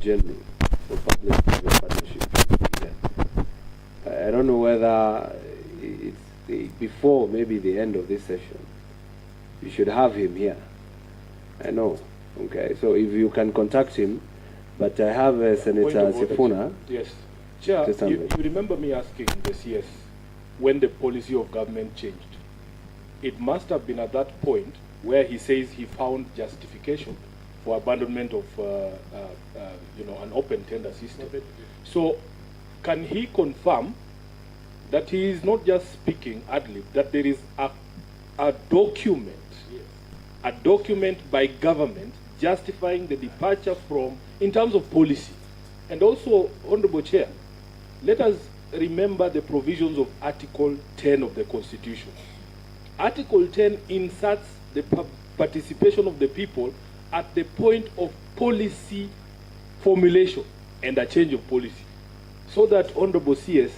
Jelly for public-private partnership. I don't know whether it's before maybe the end of this session. You should have him here. I know. Okay, so if you can contact him, but I have Senator Sifuna. Yes. Chair, you remember me asking the CS when the policy of government changed. It must have been at that point where he says he found justification for abandonment of an open tender system. So can he confirm that he is not just speaking ad lib, that there is a document, yes, a document by government justifying the departure from, in terms of policy? And also, Honorable Chair, let us remember the provisions of Article 10 of the Constitution. Article 10 inserts the participation of the people at the point of policy formulation and a change of policy. So that, Honorable CS,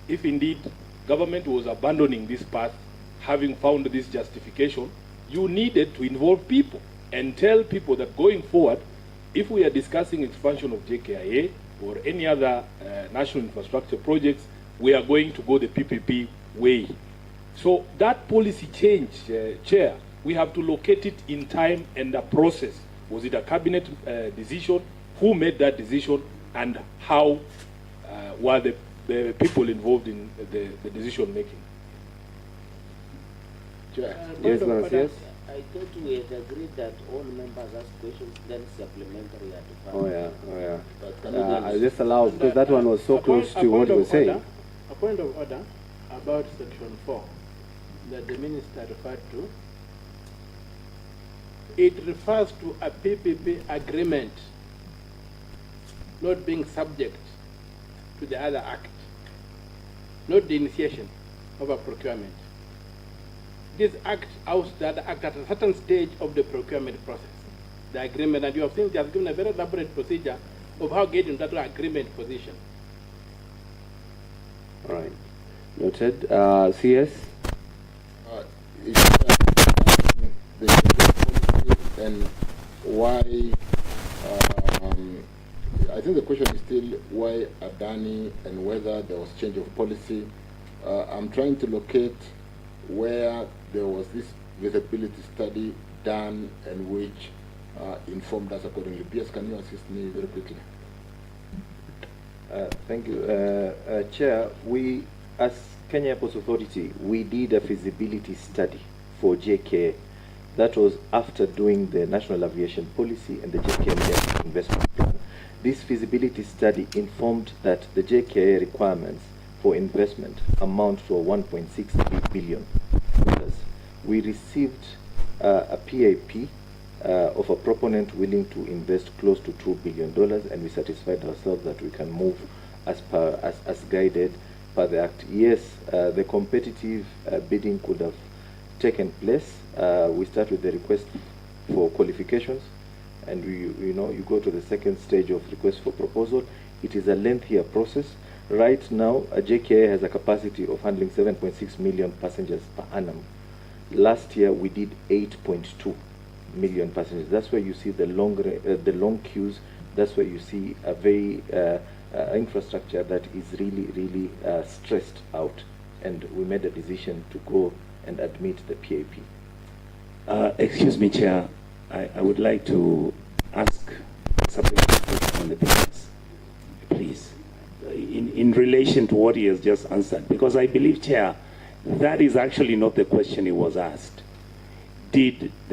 if indeed government was abandoning this path, having found this justification, you needed to involve people and tell people that going forward, if we are discussing expansion of Jkia or any other national infrastructure projects, we are going to go the PPP way. So that policy change, Chair, we have to locate it in time and a process. Was it a cabinet decision? Who made that decision? And how were the people involved in the decision making? Chair. Yes, yes. I thought we had agreed that all members ask questions, then supplementary at the Oh yeah, oh yeah. I just allow, because that one was so close to what we were saying. A point of order about section 4 that the minister referred to. It refers to a PPP agreement not being subject to the other act, not the initiation of a procurement. This act outs the other act at a certain stage of the procurement process, the agreement, and you have seen they have given a very elaborate procedure of how getting that agreement position. All right. Noted. CS? And why, I think the question is still why Adani and whether there was change of policy. I'm trying to locate where there was this visibility study done and which informed us accordingly. PS, can you assist me very quickly? Thank you. Chair, we, as Kenya Airports Authority, we did a feasibility study for Jkia. That was after doing the National Aviation Policy and the Jkia investment plan. This feasibility study informed that the Jkia requirements for investment amount to $1.63 billion. We received a PAP of a proponent willing to invest close to $2 billion, and we satisfied ourselves that we can move as guided by the Act. Yes, the competitive bidding could have taken place. We start with the request for qualifications, and you go to the second stage of request for proposal. It is a lengthier process. Right now, Jkia has a capacity of handling 7.6 million passengers per annum. Last year, we did 8.2 million passengers. That's where you see the long queues. That's where you see a very infrastructure that is really stressed out. And we made a decision to go and admit the PAP. Excuse me, Chair. I would like to ask something on the business, please, in relation to what he has just answered, because I believe, Chair, that is actually not the question he was asked. Did the